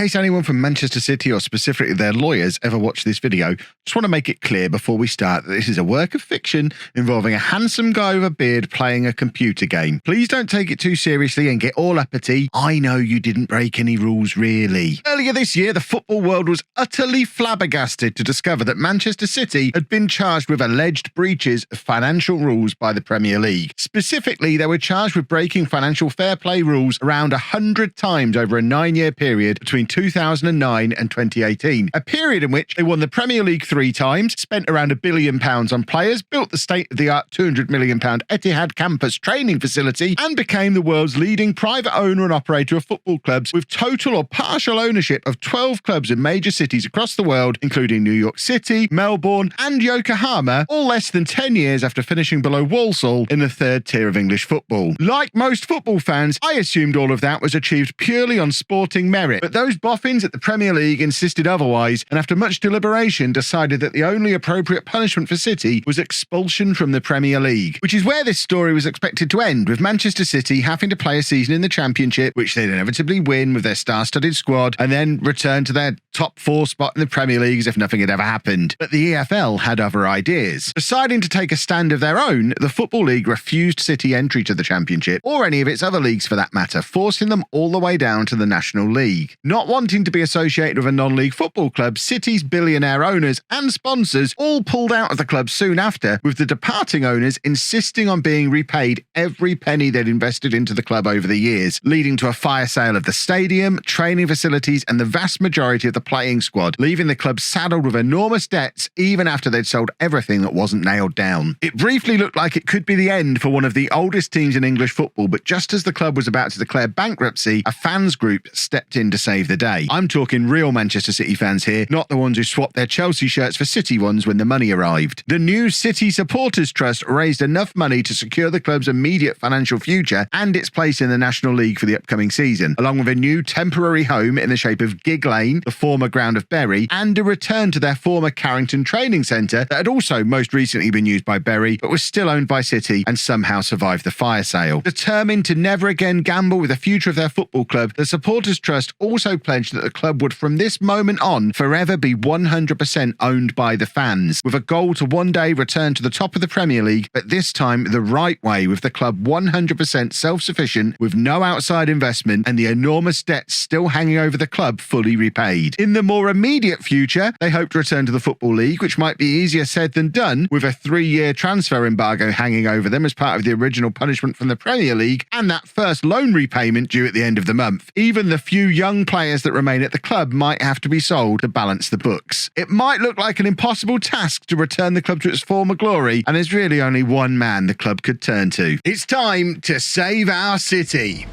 case anyone from Manchester City or specifically their lawyers ever watch this video, just want to make it clear before we start that this is a work of fiction involving a handsome guy with a beard playing a computer game. Please don't take it too seriously and get all uppity. I know you didn't break any rules really. Earlier this year, the football world was utterly flabbergasted to discover that Manchester City had been charged with alleged breaches of financial rules by the Premier League. Specifically, they were charged with breaking financial fair play rules around 100 times over a 9-year period between 2009 and 2018, a period in which they won the Premier League 3 times, spent around £1 billion on players, built the state-of-the-art £200 million Etihad campus training facility, and became the world's leading private owner and operator of football clubs with total or partial ownership of 12 clubs in major cities across the world, including New York City, Melbourne, and Yokohama, all less than 10 years after finishing below Walsall in the 3rd tier of English football. Like most football fans, I assumed all of that was achieved purely on sporting merit, but those boffins at the Premier League insisted otherwise, and after much deliberation decided that the only appropriate punishment for City was expulsion from the Premier League, which is where this story was expected to end, with Manchester City having to play a season in the Championship, which they'd inevitably win with their star-studded squad, and then return to their top 4 spot in the Premier League as if nothing had ever happened. But the EFL had other ideas. Deciding to take a stand of their own, the Football League refused City entry to the Championship, or any of its other leagues for that matter, forcing them all the way down to the National League. Not wanting to be associated with a non-league football club, City's billionaire owners and sponsors all pulled out of the club soon after, with the departing owners insisting on being repaid every penny they'd invested into the club over the years, leading to a fire sale of the stadium, training facilities, and the vast majority of the playing squad, leaving the club saddled with enormous debts even after they'd sold everything that wasn't nailed down. It briefly looked like it could be the end for one of the oldest teams in English football, but just as the club was about to declare bankruptcy, a fans group stepped in to save the day. I'm talking real Manchester City fans here, not the ones who swapped their Chelsea shirts for City ones when the money arrived. The new City Supporters Trust raised enough money to secure the club's immediate financial future and its place in the National League for the upcoming season, along with a new temporary home in the shape of Gig Lane, the former ground of Bury, and a return to their former Carrington training centre that had also most recently been used by Bury, but was still owned by City and somehow survived the fire sale. Determined to never again gamble with the future of their football club, the Supporters Trust also pledged that the club would from this moment on forever be 100% owned by the fans, with a goal to one day return to the top of the Premier League, but this time the right way, with the club 100% self-sufficient with no outside investment and the enormous debts still hanging over the club fully repaid. In the more immediate future, they hope to return to the Football League, which might be easier said than done, with a 3-year transfer embargo hanging over them as part of the original punishment from the Premier League and that first loan repayment due at the end of the month. Even the few young players that remain at the club might have to be sold to balance the books. It might look like an impossible task to return the club to its former glory, and there's really only one man the club could turn to. It's time to save our city.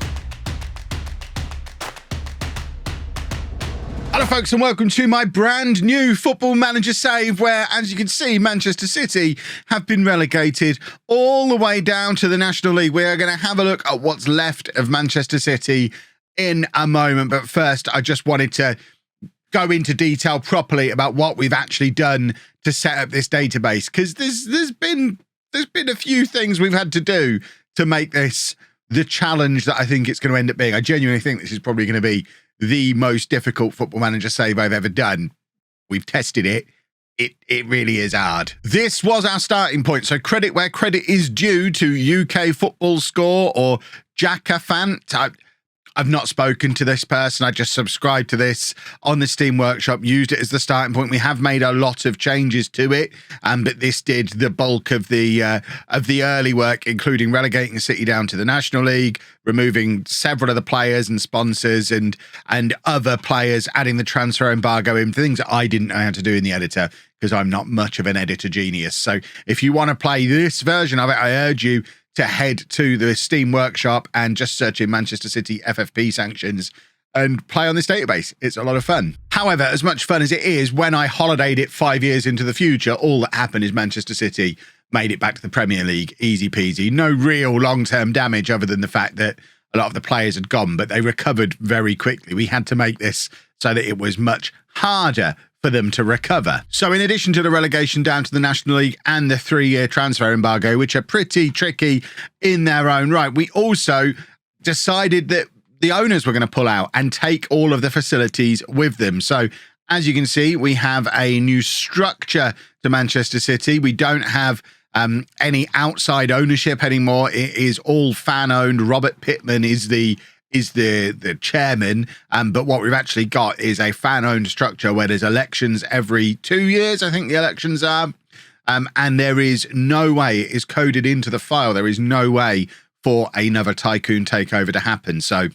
Hello folks and welcome to my brand new Football Manager save where, as you can see, Manchester City have been relegated all the way down to the National League. We are going to have a look at what's left of Manchester City in a moment, but first I just wanted to go into detail properly about what we've actually done to set up this database, because there's been a few things we've had to do to make this the challenge that I think it's going to end up being. I genuinely think this is probably going to be the most difficult Football Manager save I've ever done. We've tested it. It really is hard. This was our starting point. So credit where credit is due to UK Football Score or Jackafant. I've not spoken to this person. I just subscribed to this on the Steam Workshop, used it as the starting point. We have made a lot of changes to it, but this did the bulk of the early work, including relegating City down to the National League, removing several of the players and sponsors and other players, adding the transfer embargo in, things that I didn't know how to do in the editor because I'm not much of an editor genius. So if you want to play this version of it, I urge you to head to the Steam Workshop and just search in Manchester City FFP Sanctions and play on this database. It's a lot of fun. However, as much fun as it is, when I holidayed it 5 years into the future, all that happened is Manchester City made it back to the Premier League, easy peasy. No real long-term damage other than the fact that a lot of the players had gone, but they recovered very quickly. We had to make this so that it was much harder for them to recover. So in addition to the relegation down to the National League and the 3-year transfer embargo, which are pretty tricky in their own right, we also decided that the owners were going to pull out and take all of the facilities with them. So as you can see, we have a new structure to Manchester City. We don't have any outside ownership anymore. It is all fan owned. Robert Pittman is the chairman, but what we've actually got is a fan owned structure where there's elections every 2 years. I think the elections are, and there is no way, it is coded into the file, there is no way for another tycoon takeover to happen. So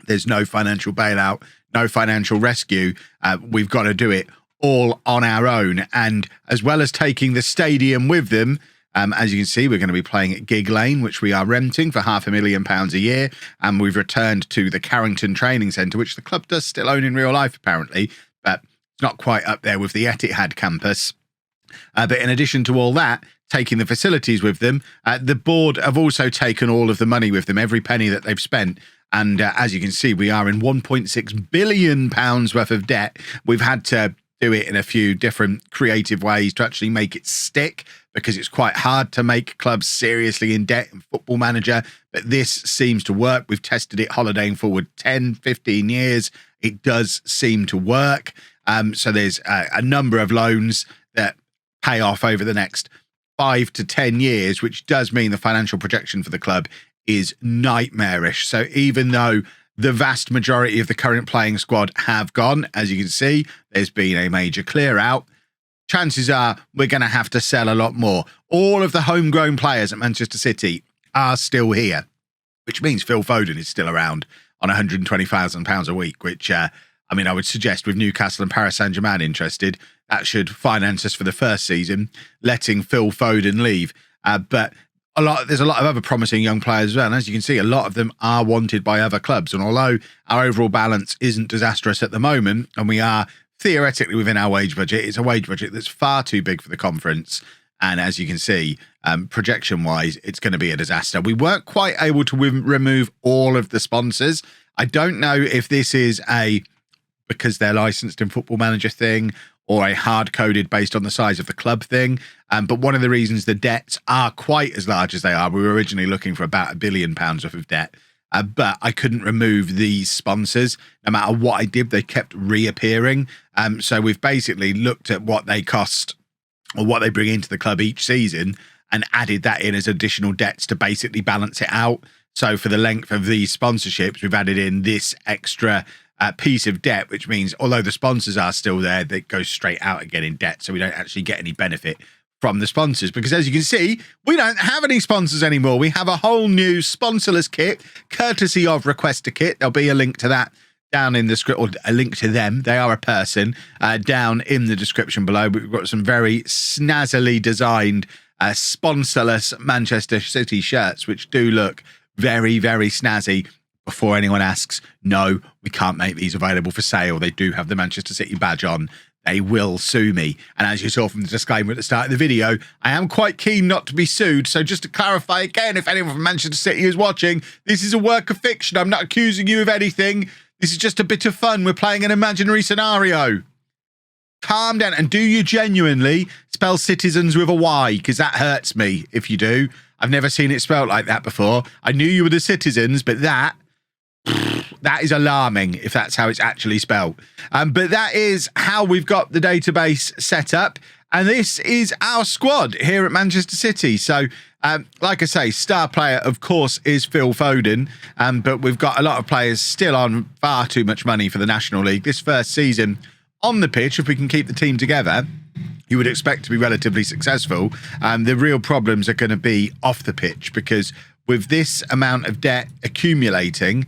there's no financial bailout, no financial rescue. We've got to do it all on our own. And as well as taking the stadium with them, as you can see, we're going to be playing at Gig Lane, which we are renting for £500,000 a year. And we've returned to the Carrington Training Centre, which the club does still own in real life, apparently, but it's not quite up there with the Etihad campus. But in addition to all that, taking the facilities with them, the board have also taken all of the money with them, every penny that they've spent. And as you can see, we are in £1.6 billion worth of debt. We've had to do it in a few different creative ways to actually make it stick, because it's quite hard to make clubs seriously in debt in Football Manager. But this seems to work. We've tested it holidaying forward 10, 15 years. It does seem to work. So there's a number of loans that pay off over the next 5 to 10 years, which does mean the financial projection for the club is nightmarish. So even though the vast majority of the current playing squad have gone, as you can see, there's been a major clear out, chances are we're going to have to sell a lot more. All of the homegrown players at Manchester City are still here, which means Phil Foden is still around on £120,000 a week, which, I would suggest with Newcastle and Paris Saint-Germain interested, that should finance us for the first season, letting Phil Foden leave. But there's a lot of other promising young players as well. And as you can see, a lot of them are wanted by other clubs. And although our overall balance isn't disastrous at the moment, and we are theoretically within our wage budget, it's a wage budget that's far too big for the conference. And as you can see, projection-wise, it's going to be a disaster. We weren't quite able to remove all of the sponsors. I don't know if this is because they're licensed in Football Manager thing, or a hard-coded based on the size of the club thing. But one of the reasons the debts are quite as large as they are, we were originally looking for about £1 billion worth of debt, but I couldn't remove these sponsors. No matter what I did, they kept reappearing. So we've basically looked at what they cost or what they bring into the club each season and added that in as additional debts to basically balance it out. So for the length of these sponsorships, we've added in this extra piece of debt, which means although the sponsors are still there, they go straight out again in debt. So we don't actually get any benefit from the sponsors, because as you can see, we don't have any sponsors anymore. We have a whole new sponsorless kit, courtesy of Request a Kit. There'll be a link to that down in the script, or a link to them. They are a person down in the description below. We've got some very snazzily designed sponsorless Manchester City shirts, which do look very, very snazzy. Before anyone asks, no, we can't make these available for sale. They do have the Manchester City badge on. They will sue me. And as you saw from the disclaimer at the start of the video, I am quite keen not to be sued. So just to clarify again, if anyone from Manchester City is watching, this is a work of fiction. I'm not accusing you of anything. This is just a bit of fun. We're playing an imaginary scenario. Calm down. And do you genuinely spell citizens with a Y? Because that hurts me if you do. I've never seen it spelled like that before. I knew you were the citizens, but that is alarming if that's how it's actually spelled. But that is how we've got the database set up. And this is our squad here at Manchester City. So, like I say, star player, of course, is Phil Foden. But we've got a lot of players still on far too much money for the National League. This first season on the pitch, if we can keep the team together, you would expect to be relatively successful. The real problems are going to be off the pitch, because with this amount of debt accumulating,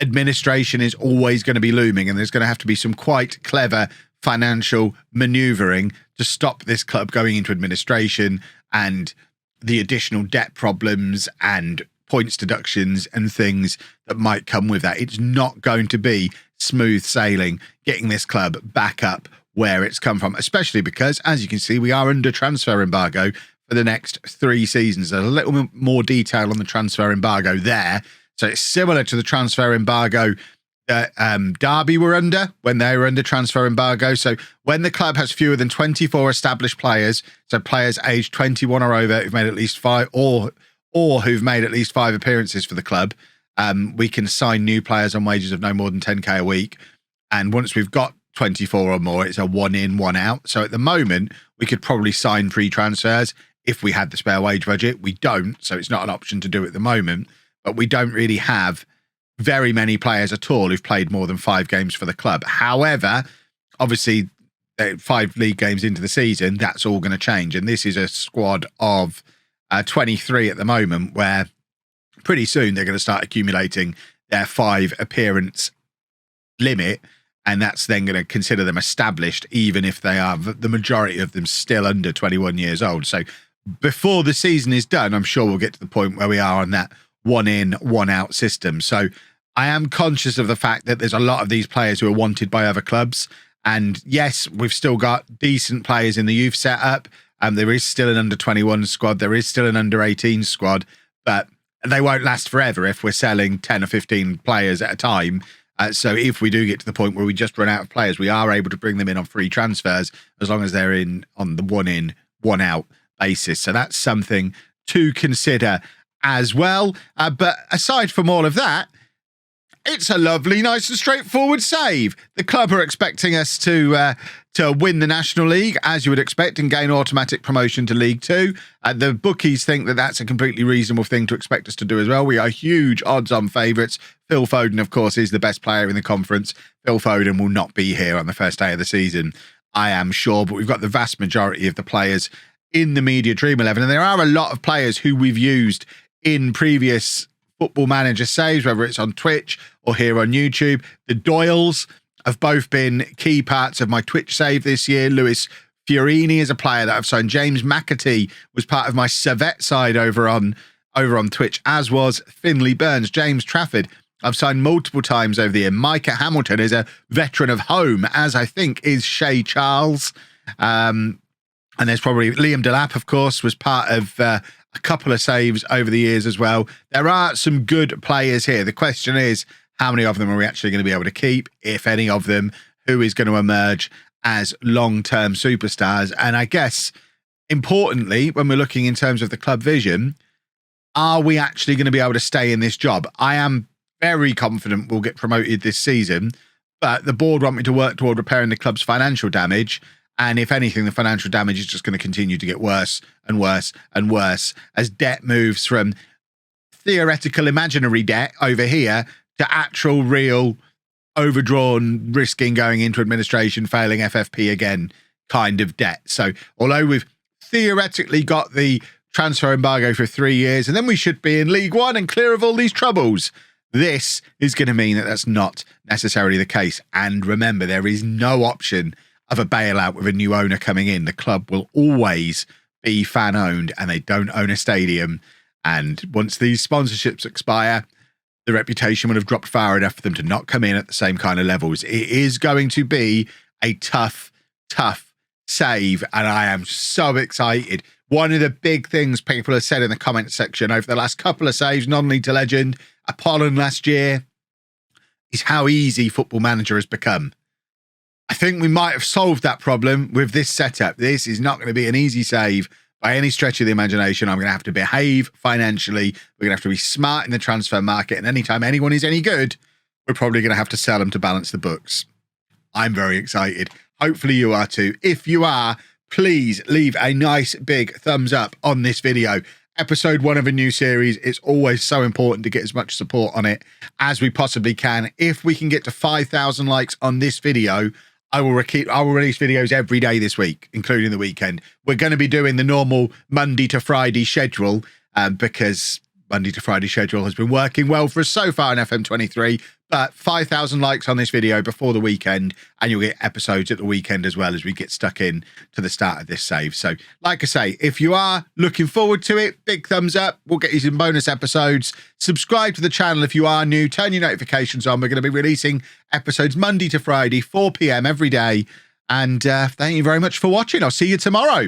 administration is always going to be looming, and there's going to have to be some quite clever financial maneuvering to stop this club going into administration and the additional debt problems and points deductions and things that might come with that. It's not going to be smooth sailing getting this club back up where it's come from, especially because, as you can see, we are under transfer embargo for the next 3 seasons. There's a little bit more detail on the transfer embargo there. So it's similar to the transfer embargo that Derby were under when they were under transfer embargo. So when the club has fewer than 24 established players, so players aged 21 or over who've made at least 5 or who've made at least 5 appearances for the club, we can sign new players on wages of no more than 10k a week. And once we've got 24 or more, it's a 1 in, 1 out. So at the moment, we could probably sign free transfers if we had the spare wage budget. We don't, so it's not an option to do at the moment. But we don't really have very many players at all who've played more than 5 games for the club. However, obviously, 5 league games into the season, that's all going to change. And this is a squad of 23 at the moment, where pretty soon they're going to start accumulating their 5 appearance limit. And that's then going to consider them established, even if they are the majority of them still under 21 years old. So before the season is done, I'm sure we'll get to the point where we are on that 1 in, 1 out system. So I am conscious of the fact that there's a lot of these players who are wanted by other clubs. And yes, we've still got decent players in the youth setup. There is still an under 21 squad. There is still an under 18 squad, but they won't last forever if we're selling 10 or 15 players at a time. So if we do get to the point where we just run out of players, we are able to bring them in on free transfers as long as they're in on the 1 in, 1 out basis. So that's something to consider as well. But aside from all of that, it's a lovely, nice and straightforward save. The club are expecting us to win the National League, as you would expect, and gain automatic promotion to League Two. The bookies think that that's a completely reasonable thing to expect us to do as well. We are huge odds-on favourites. Phil Foden, of course, is the best player in the conference. Phil Foden will not be here on the first day of the season, I am sure, but we've got the vast majority of the players in the Media Dream 11, and there are a lot of players who we've used in previous Football Manager saves, whether it's on Twitch or here on YouTube. The Doyles have both been key parts of my Twitch save this year. Lewis Fiorini is a player that I've signed. James McAtee was part of my Servette side over on Twitch, as was Finley Burns. James Trafford I've signed multiple times over the year. Micah Hamilton is a veteran of home, as I think is Shay Charles. And there's probably Liam Delap, of course, was part of a couple of saves over the years as well. There are some good players here. The question is, how many of them are we actually going to be able to keep, if any of them? Who is going to emerge as long-term superstars? And I guess, importantly, when we're looking in terms of the club vision, are we actually going to be able to stay in this job? I am very confident we'll get promoted this season, but the board want me to work toward repairing the club's financial damage. And if anything, the financial damage is just going to continue to get worse and worse and worse as debt moves from theoretical imaginary debt over here to actual real overdrawn, risking going into administration, failing FFP again kind of debt. So although we've theoretically got the transfer embargo for 3 years and then we should be in League One and clear of all these troubles, this is going to mean that that's not necessarily the case. And remember, there is no option of a bailout with a new owner coming in. The club will always be fan owned and they don't own a stadium. And once these sponsorships expire, the reputation will have dropped far enough for them to not come in at the same kind of levels. It is going to be a tough, tough save. And I am so excited. One of the big things people have said in the comment section over the last couple of saves, non-league to legend, Apollon last year, is how easy Football Manager has become. I think we might have solved that problem with this setup. This is not going to be an easy save by any stretch of the imagination. I'm going to have to behave financially. We're going to have to be smart in the transfer market. And anytime anyone is any good, we're probably going to have to sell them to balance the books. I'm very excited. Hopefully you are too. If you are, please leave a nice big thumbs up on this video. Episode 1 of a new series. It's always so important to get as much support on it as we possibly can. If we can get to 5,000 likes on this video, I will release videos every day this week, including the weekend. We're going to be doing the normal Monday to Friday schedule because Monday to Friday schedule has been working well for us so far in FM23. But 5,000 likes on this video before the weekend, and you'll get episodes at the weekend as well as we get stuck in to the start of this save. So, like I say, if you are looking forward to it, big thumbs up. We'll get you some bonus episodes. Subscribe to the channel if you are new. Turn your notifications on. We're going to be releasing episodes Monday to Friday, 4 p.m. every day. And thank you very much for watching. I'll see you tomorrow.